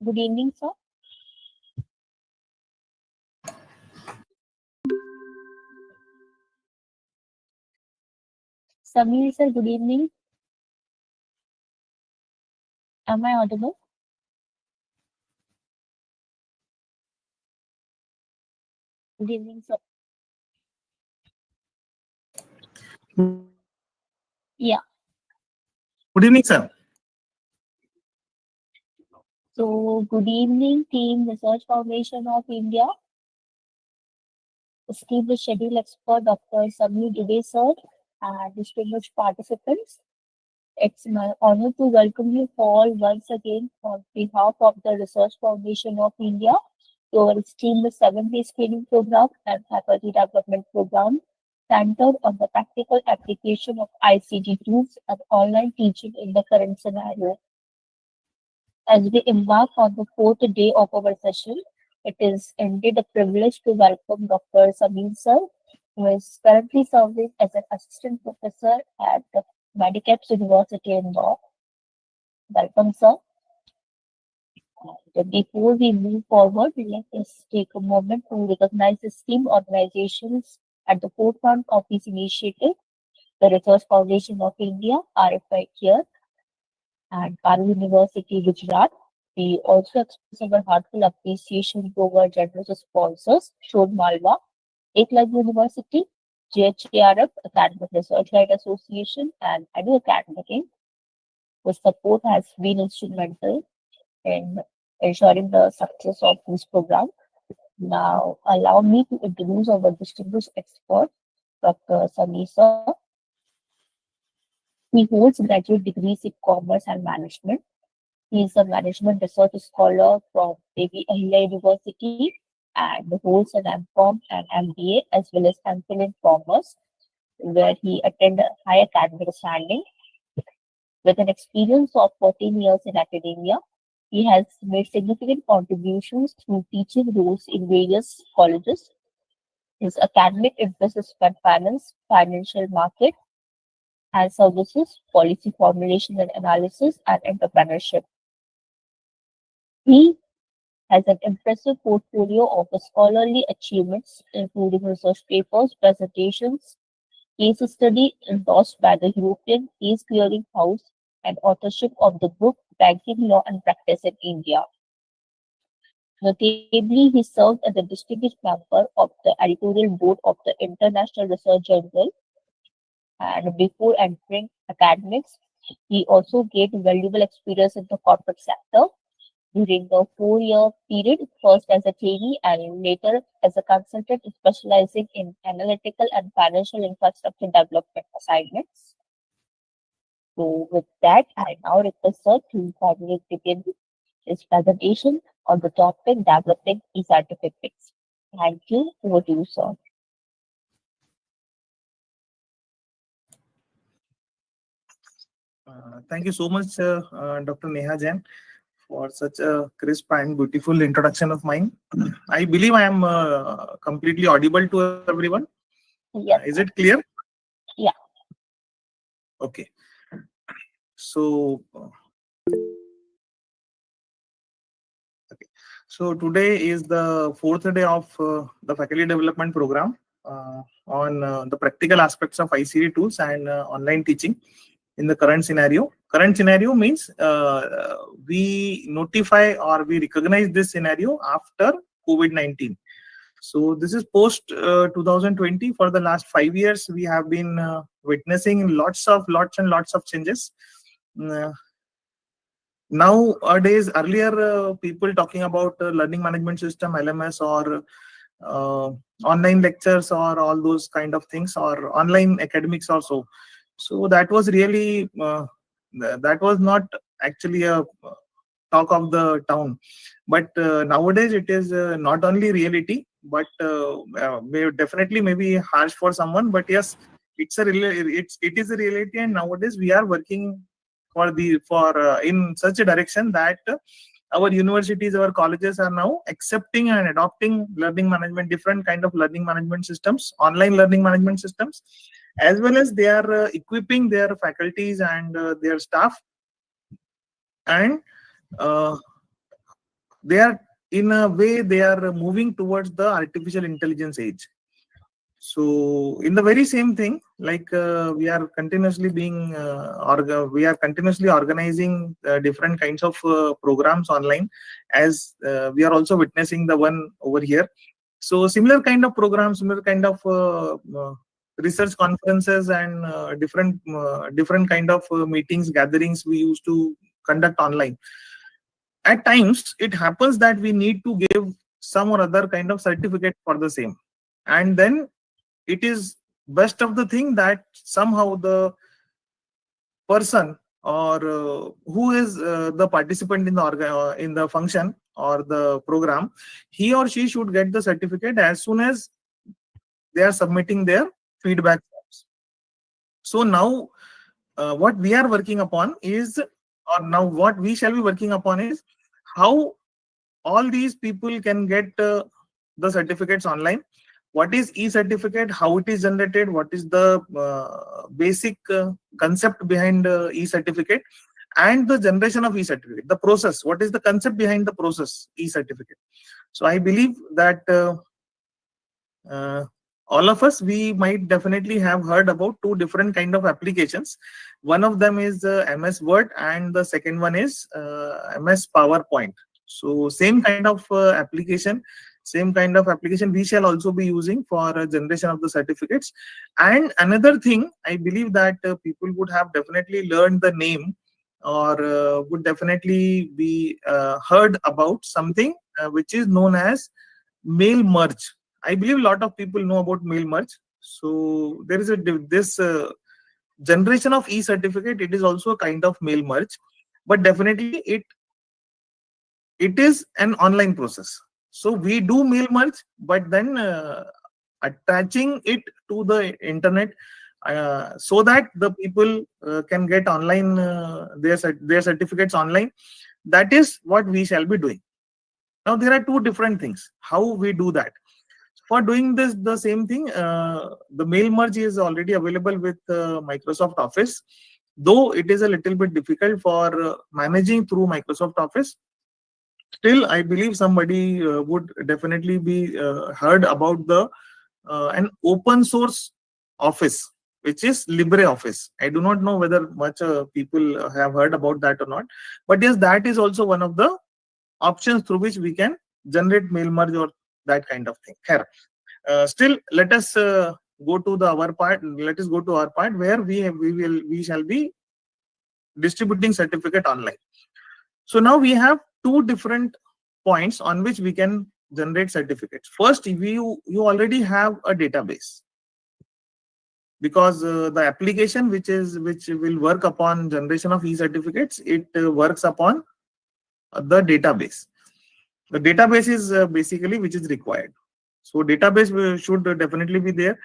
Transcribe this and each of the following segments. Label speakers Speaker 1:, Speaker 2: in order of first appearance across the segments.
Speaker 1: Good evening, sir. Samir, sir, good evening. Am I audible? Good evening, sir. Yeah.
Speaker 2: Good evening, sir.
Speaker 1: So, good evening, Team Research Foundation of India. Esteemed schedule expert Dr. Samir Dubey, sir, and distinguished participants. It's my honor to welcome you all once again on behalf of the Research Foundation of India to our esteemed 7-day screening program and faculty development program centered on the practical application of ICT tools and online teaching in the current scenario. As we embark on the fourth day of our session, it is indeed a privilege to welcome Dr. Samin sir, who is currently serving as an assistant professor at the Medicaps University in Law. Welcome, sir. And before we move forward, let us take a moment to recognize the STEAM organizations at the forefront of this initiative: the Research Foundation of India, RFI-CARE, and Paru University, Gujarat. We also express our heartfelt appreciation to our generous sponsors, Shod Malwa, Eklag University, JHARF, Academic Research Light Association, and Edu Academic, whose support has been instrumental in ensuring the success of this program. Now, allow me to introduce our distinguished expert, Dr. Samisa. He holds graduate degrees in commerce and management. He is a management research scholar from Devi Ahilya University and holds an MCom and MBA as well as MPhil in commerce, where he attended high academic standing. With an experience of 14 years in academia, he has made significant contributions through teaching roles in various colleges. His academic interests span finance, financial market and services, policy formulation and analysis, and entrepreneurship. He has an impressive portfolio of scholarly achievements, including research papers, presentations, case study endorsed by the European Case Clearing House, and authorship of the book Banking Law and Practice in India. Notably, he served as a distinguished member of the editorial board of the International Research Journal, and before entering academics, he also gained valuable experience in the corporate sector during the 4-year period, first as a trainee and later as a consultant specializing in analytical and financial infrastructure development assignments. So, with that, I now request sir to formally begin his presentation on the topic developing e-certificates. Thank you. Over to you, sir.
Speaker 2: Thank you so much, Dr. Neha Jain, for such a crisp and beautiful introduction of mine. I believe I am completely audible to everyone.
Speaker 1: Yes,
Speaker 2: Is it clear?
Speaker 1: yeah.
Speaker 2: Okay. So, today is the fourth day of the faculty development program on the practical aspects of ICT tools and online teaching in the current scenario. Current scenario means we notify or we recognize this scenario after COVID-19. So this is post 2020. For the last 5 years, we have been witnessing lots and lots of changes. Nowadays, earlier people talking about learning management system, LMS, or online lectures, or all those kind of things, or online academics also. So that was really that was not actually a talk of the town. But nowadays it is not only reality, but definitely maybe harsh for someone. But yes, it is a reality, and nowadays we are working for in such a direction that our universities, our colleges are now accepting and adopting learning management, different kind of learning management systems, online learning management systems, as well as they are equipping their faculties and their staff, and they are, in a way, they are moving towards the artificial intelligence age. So in the very same thing, like we are continuously we are continuously organizing different kinds of programs online, as we are also witnessing the one over here. So similar kind of programs, similar kind of research conferences, and different kind of meetings, gatherings we used to conduct online. At times it happens that we need to give some or other kind of certificate for the same, and then it is best of the thing that somehow the person, or who is the participant in the in the function or the program, he or she should get the certificate as soon as they are submitting their feedback forms. So now what we are working upon is, or now what we shall be working upon is, how all these people can get the certificates online. What is e-certificate, how it is generated, what is the basic concept behind e-certificate, and the generation of e-certificate, the process, what is the concept behind the process e-certificate. So I believe that uh, all of us, we might definitely have heard about two different kind of applications. One of them is MS Word, and the second one is MS PowerPoint. So same kind of application we shall also be using for generation of the certificates. And another thing, I believe that people would have definitely learned the name, or would definitely be heard about something which is known as mail merge. I believe a lot of people know about mail merge. So there is this generation of e-certificate. It is also a kind of mail merge, but definitely it is an online process. So we do mail merge, but then attaching it to the internet, so that the people can get online their certificates online. That is what we shall be doing. Now there are two different things how we do that. For doing this, the same thing, the mail merge is already available with Microsoft Office, though it is a little bit difficult for managing through Microsoft Office. Still, I believe somebody would definitely be heard about the an open source office, which is LibreOffice. I do not know whether much people have heard about that or not, but yes, that is also one of the options through which we can generate mail merge or that kind of thing. Here, still, let us go to the our part. Let us go to our part where we shall be distributing certificate online. So now we have two different points on which we can generate certificates. First, if you already have a database, because the application which will work upon generation of e-certificates, it works upon the database. The database is basically which is required. So database should definitely be there.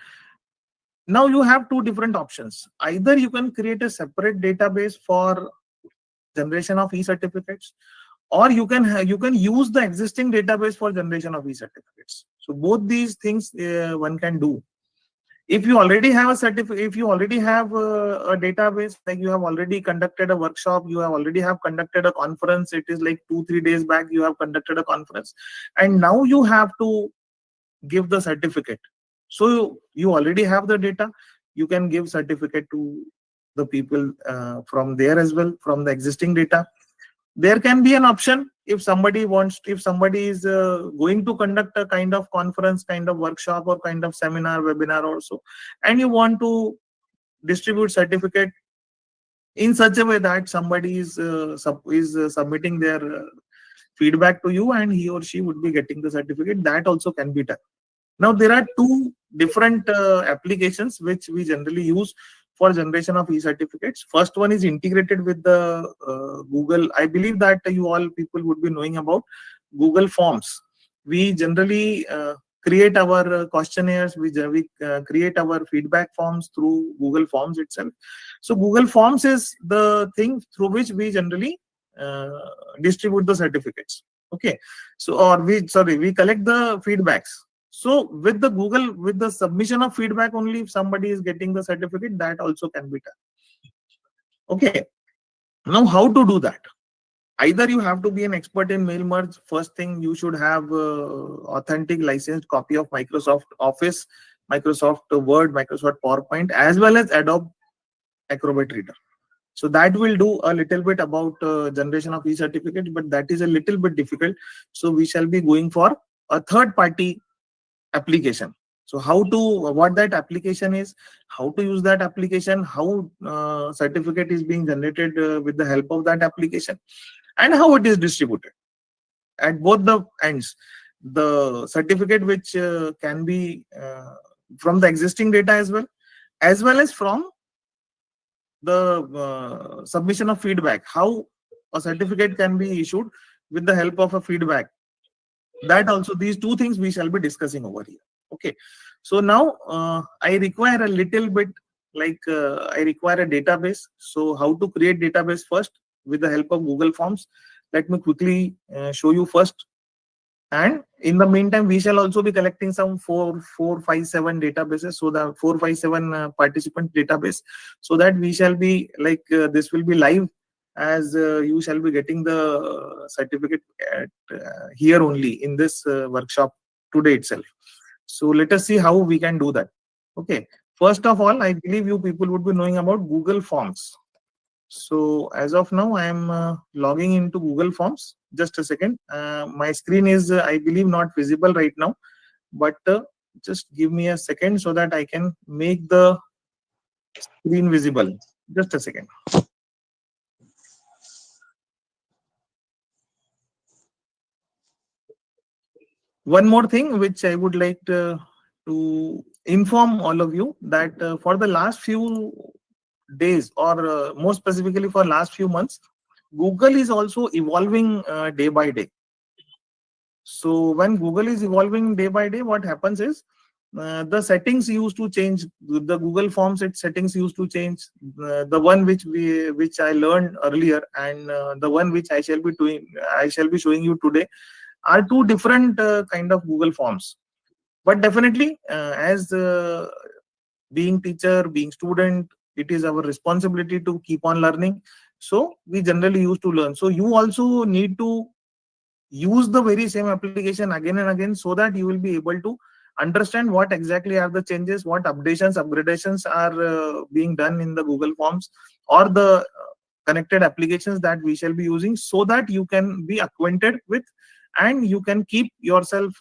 Speaker 2: Now you have two different options. Either you can create a separate database for generation of e-certificates, or you can use the existing database for generation of e-certificates. So both these things one can do. If you already have a certificate, if you already have a database, like you have already conducted a workshop, you have already have conducted a conference, it is like 2-3 days back you have conducted a conference, and now you have to give the certificate. So you already have the data, you can give certificate to the people from there as well, from the existing data. There can be an option, if somebody is going to conduct a kind of conference, kind of workshop, or kind of seminar, webinar also, and you want to distribute certificate in such a way that somebody is submitting their feedback to you, and he or she would be getting the certificate, that also can be done. Now there are two different applications which we generally use for generation of e-certificates. First one is integrated with the Google. I believe that you all people would be knowing about Google Forms. We generally create our questionnaires, we create our feedback forms through Google Forms itself. So Google Forms is the thing through which we generally distribute the certificates. Okay, so we collect the feedbacks. So with the submission of feedback only, if somebody is getting the certificate, that also can be done. Okay, now how to do that? Either you have to be an expert in mail merge. First thing, you should have authentic licensed copy of Microsoft Office, Microsoft Word, Microsoft PowerPoint, as well as Adobe Acrobat Reader. So that will do a little bit about generation of e-certificate, but that is a little bit difficult. So we shall be going for a third party application. So how to, what that application is, how to use that application, how certificate is being generated with the help of that application, and how it is distributed at both the ends. The certificate which can be from the existing data as well as from the submission of feedback, how a certificate can be issued with the help of a feedback. That also, these two things we shall be discussing over here. Okay, so now I require a little bit, like I require a database. So how to create database first with the help of Google Forms, let me quickly show you first. And in the meantime, we shall also be collecting some 457 databases. So the 457 participant database, so that we shall be like this will be live, as you shall be getting the certificate at here only in this workshop today itself. So let us see how we can do that. Okay. First of all, I believe you people would be knowing about Google Forms. So as of now, I am logging into Google Forms. Just a second. My screen is, I believe, not visible right now, but just give me a second so that I can make the screen visible. Just a second. One more thing which I would like to inform all of you, that for the last few days, or more specifically for last few months, Google is also evolving day by day. So when Google is evolving day by day, what happens is the settings used to change. The Google Forms, its settings used to change. The one which I learned earlier, and the one which I shall be showing you today, are two different kind of Google Forms. But definitely, as being teacher, being student, it is our responsibility to keep on learning. So we generally used to learn. So you also need to use the very same application again and again, so that you will be able to understand what exactly are the changes, what updations, upgradations are being done in the Google Forms or the connected applications that we shall be using, so that you can be acquainted with and you can keep yourself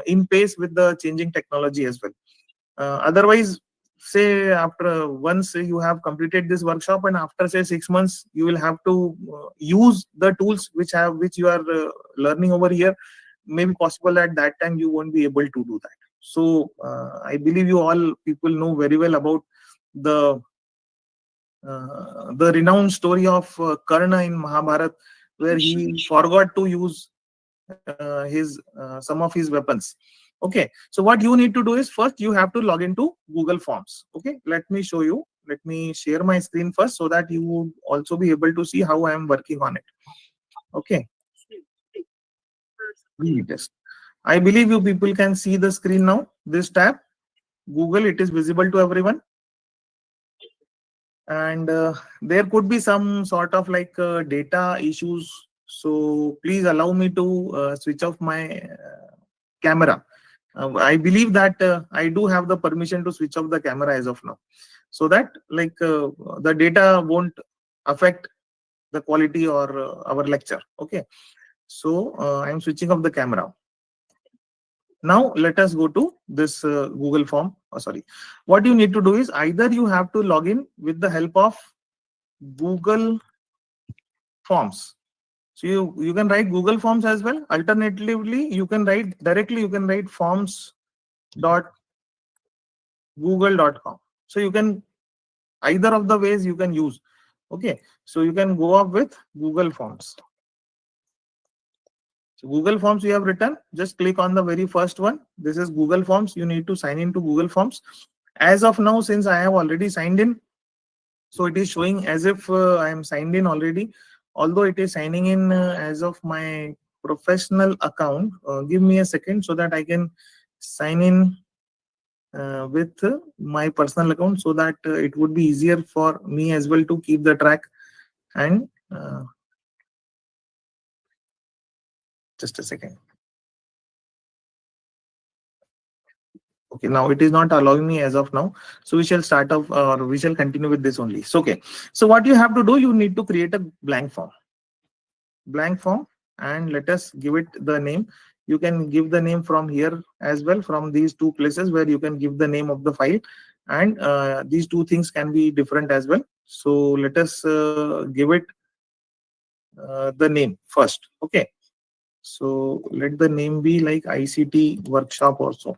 Speaker 2: in pace with the changing technology as well. Otherwise, say after once you have completed this workshop, and after say 6 months, you will have to use the tools which you are learning over here. Maybe possible at that time you won't be able to do that. So I believe you all people know very well about the renowned story of Karna in Mahabharat, where he forgot to use some of his weapons. Okay, so what you need to do is, first you have to log into Google Forms. Okay, let me show you. Let me share my screen first, so that you would also be able to see how I am working on it. Okay, yes. I believe you people can see the screen now. This tab, Google, it is visible to everyone. And there could be some sort of like data issues. So please allow me to switch off my camera. I believe that I do have the permission to switch off the camera as of now, so that like the data won't affect the quality or our lecture. Okay, so I'm switching off the camera. Now let us go to this Google form. Oh, sorry. What you need to do is, either you have to log in with the help of Google Forms. So you can write Google Forms as well. Alternatively, you can write directly. You can write forms.google.com. So you can, either of the ways you can use. Okay. So you can go up with Google Forms. So Google Forms you have written, just click on the very first one. This is Google Forms. You need to sign into Google Forms. As of now, since I have already signed in, so it is showing as if I am signed in already, although it is signing in as of my professional account. Give me a second so that I can sign in with my personal account, so that it would be easier for me as well to keep the track. And Just a second. Okay, now it is not allowing me as of now. So we shall start off, or we shall continue with this only. So okay. So what you have to do, you need to create a blank form. Blank form, and let us give it the name. You can give the name from here as well, from these two places where you can give the name of the file, and these two things can be different as well. So let us give it the name first. Okay, so let the name be like ICT workshop also.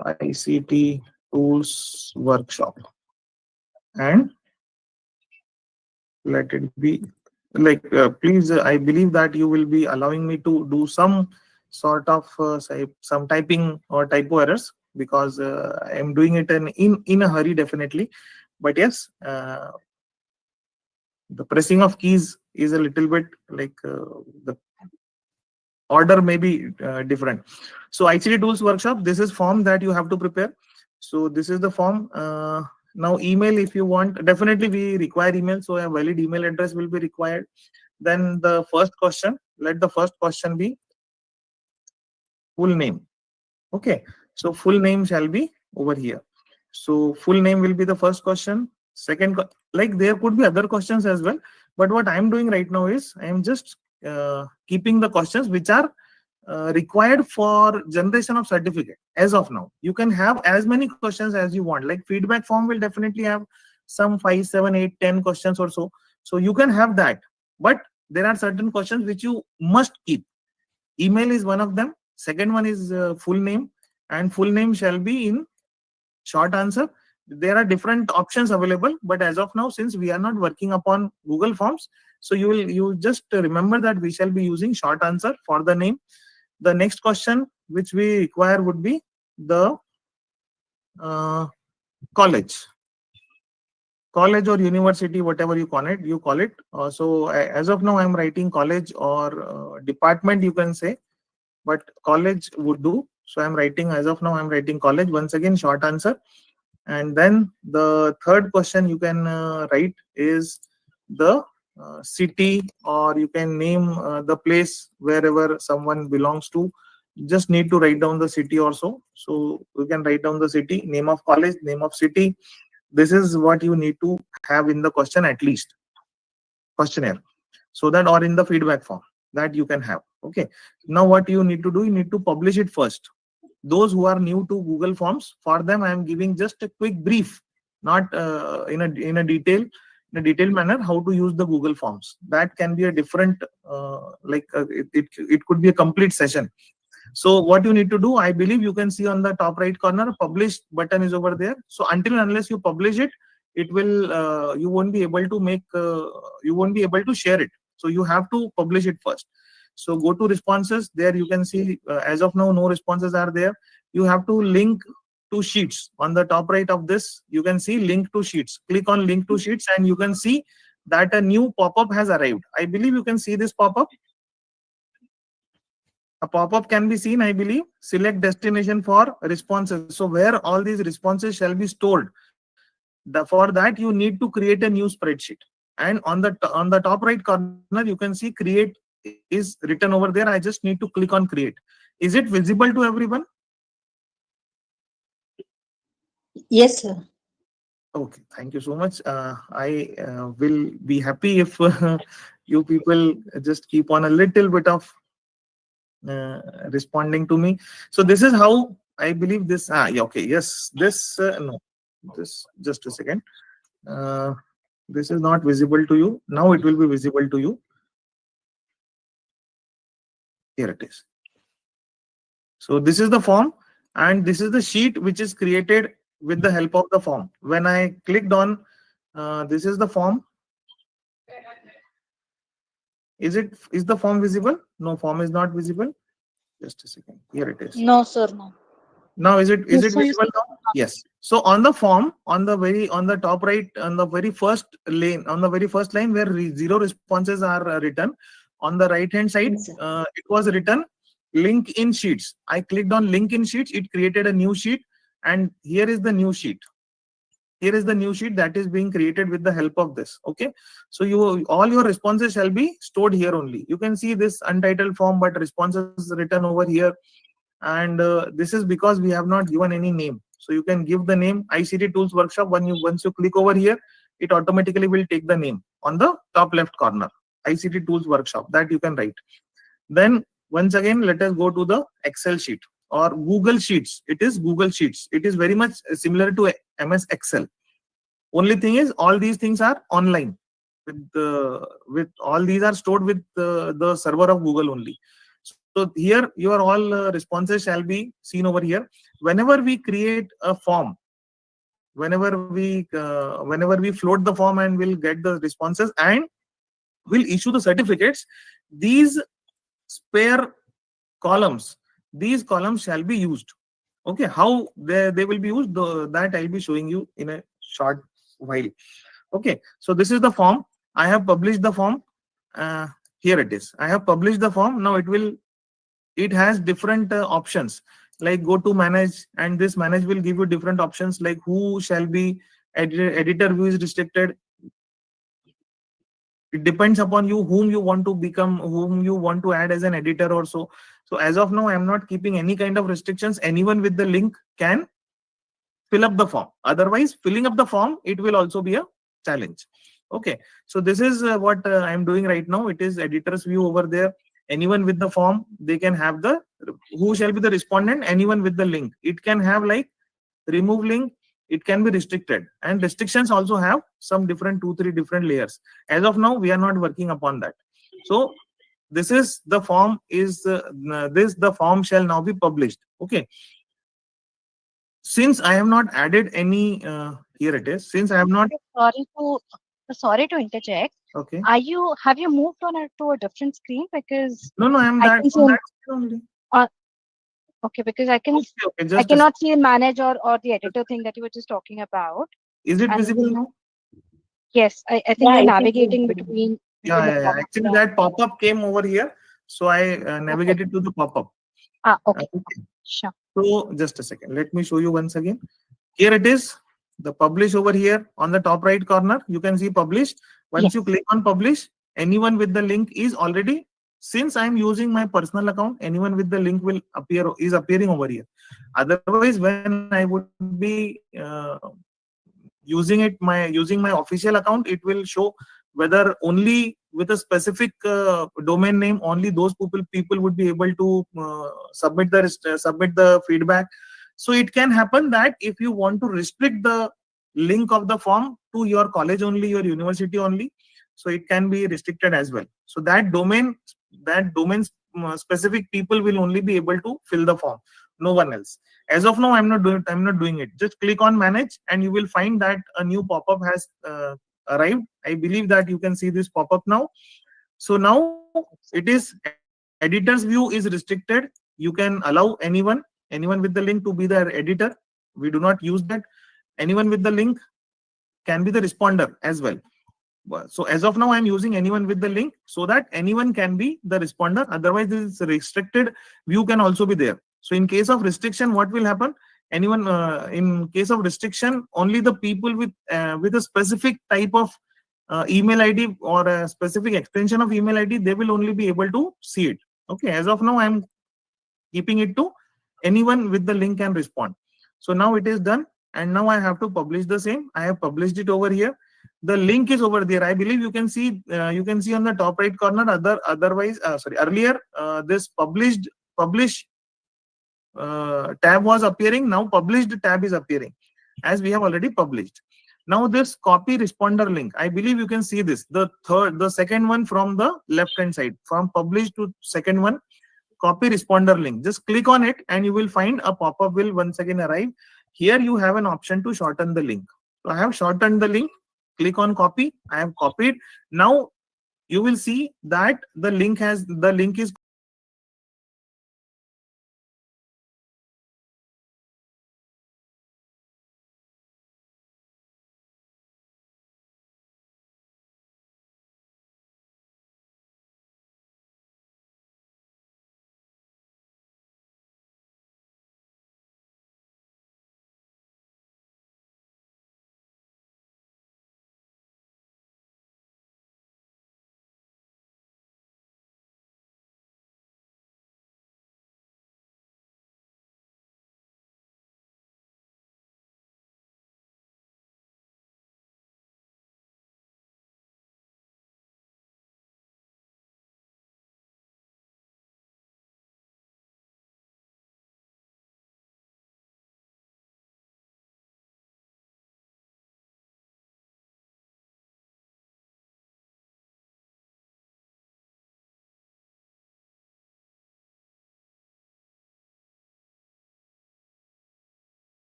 Speaker 2: ICT tools workshop, and let it be like please, I believe that you will be allowing me to do some sort of some typing or typo errors, because I am doing it in a hurry definitely. But yes, the pressing of keys is a little bit like the order may be different. So ICT tools workshop, this is form that you have to prepare. So this is the form. Now email, if you want, definitely we require email, so a valid email address will be required. Then the first question, let the first question be full name. Okay, so full name shall be over here. So full name will be the first question. Second, like there could be other questions as well, but what I am doing right now is I am just keeping the questions which are required for generation of certificate. As of now, you can have as many questions as you want. Like feedback form will definitely have some 5, 7, 8, 10 questions or so. So you can have that, but there are certain questions which you must keep. Email is one of them. Second one is full name, and full name shall be in short answer. There are different options available, but as of now, since we are not working upon Google Forms, so you just remember that we shall be using short answer for the name. The next question which we require would be the college or university, whatever you call it. So as of now, I'm writing college or department, you can say, but college would do. So I'm writing, as of now, I'm writing college. Once again, short answer. And then the third question you can write is the city, or you can name the place wherever someone belongs to. Just need to write down the city also. So you can write down the city, name of college, name of city. This is what you need to have in the question, at least questionnaire, so that, or in the feedback form that you can have. Okay, now what you need to do, you need to publish it first. Those who are new to Google Forms, for them I am giving just a quick brief, not in a detailed manner, how to use the Google Forms. That can be a different it could be a complete session. So what you need to do, I believe you can see on the top right corner, publish button is over there. So until and unless you publish it, it will you won't be able to make you won't be able to share it. So you have to publish it first. So go to responses. There you can see as of now no responses are there. You have to link to sheets. On the top right of this, you can see link to sheets. Click on link to sheets, and you can see that a new pop-up has arrived. I believe you can see this pop-up. A pop-up can be seen, I believe. Select destination for responses. So where all these responses shall be stored. For that you need to create a new spreadsheet. And on the top right corner, you can see create is written over there. I just need to click on create. Is it visible to everyone?
Speaker 3: Yes, sir.
Speaker 2: Okay, thank you so much. I will be happy if you people just keep on a little bit of responding to me. So this is how I believe this. Yeah, okay, yes, this no, this, just a second. This is not visible to you. Now it will be visible to you. Here it is. So this is the form, and this is the sheet which is created with the help of the form. When I clicked on this is the form. Is the form visible? No, form is not visible. Just a second. Here it is.
Speaker 3: No, sir, no.
Speaker 2: Now is it
Speaker 1: Yes, sir.
Speaker 2: visible now? Yes. So on the form, on the top right, on the very first line where zero responses are written, on the right hand side,
Speaker 3: Yes, sir.
Speaker 2: it was written link in sheets. I clicked on link in sheets. It created a new sheet, and here is the new sheet. here is the new sheet that is being created with the help of this. Okay, so you all your responses shall be stored here only. You can see this untitled form, but responses written over here. And this is because we have not given any name. So you can give the name ICT Tools Workshop. Once you click over here, it automatically will take the name on the top left corner, ICT Tools Workshop, that you can write. Then once again, let us go to the Excel sheet or Google Sheets. It is Google Sheets. It is very much similar to MS Excel. Only thing is, all these things are online. With all these are stored with the server of Google only. So here your all responses shall be seen over here. Whenever we create a form, whenever we float the form and we'll get the responses and will issue the certificates, these spare columns, these columns shall be used. Okay, how they will be used, that I'll be showing you in a short while. Okay, so this is the form. I have published the form. Here it is. I have published the form. Now it has different options, like go to manage, and this manage will give you different options, like who shall be editor view is restricted. It depends upon you whom you want to become, whom you want to add as an editor or so. So as of now, I am not keeping any kind of restrictions. Anyone with the link can fill up the form. Otherwise, filling up the form, it will also be a challenge. Okay, so this is what I am doing right now. It is editor's view over there. Anyone with the form, they can have the who shall be the respondent. Anyone with the link, it can have like remove link. It can be restricted, and restrictions also have some different 2-3 different layers. As of now, we are not working upon that. So this is the form. Is the form shall now be published. Okay. Since I have not added any, here it is. Since I have not.
Speaker 3: Sorry to interject.
Speaker 2: Okay.
Speaker 3: Have you moved on to a different screen? Because
Speaker 2: No, I am that only.
Speaker 3: Okay, because I can I
Speaker 2: just
Speaker 3: cannot see manage or the editor thing that you were just talking about.
Speaker 2: Is it visible now?
Speaker 3: Yes, I think
Speaker 1: Yeah,
Speaker 3: you're
Speaker 1: it is
Speaker 3: navigating
Speaker 1: visible.
Speaker 3: between.
Speaker 2: Yeah. Actually, that pop-up came over here, so I navigated to the pop-up.
Speaker 3: Okay. Sure.
Speaker 2: So just a second. Let me show you once again. Here it is. The publish over here on the top right corner. You can see publish. Once you click on publish, anyone with the link is already. Since I am using my personal account, anyone with the link will appearing over here. Otherwise, when I would be using my official account, it will show whether only with a specific domain name, only those people would be able to submit the feedback. So it can happen that if you want to restrict the link of the form to your college only, your university only, so it can be restricted as well. So that domain specific people will only be able to fill the form, no one else. As of now, I'm not doing it. Just click on manage and you will find that a new pop-up has arrived. I believe that you can see this pop-up now. So now it is editor's view is restricted. You can allow anyone with the link to be the editor. We do not use that. Anyone with the link can be the responder as well. So as of now, I'm using anyone with the link so that anyone can be the responder. Otherwise, this restricted view can also be there. So in case of restriction, what will happen? Anyone in case of restriction, only the people with a specific type of email ID or a specific extension of email ID, they will only be able to see it. Okay. As of now, I'm keeping it to anyone with the link can respond. So now it is done, and now I have to publish the same. I have published it over here. The link is over there. I believe you can see on the top right corner. Earlier this publish tab was appearing. Now published tab is appearing as we have already published. Now this copy responder link, I believe you can see this, the second one from the left hand side, from published to second one, copy responder link. Just click on it and you will find a pop-up will once again arrive. Here you have an option to shorten the link. So I have shortened the link. Click on copy. I have copied. Now you will see that the link is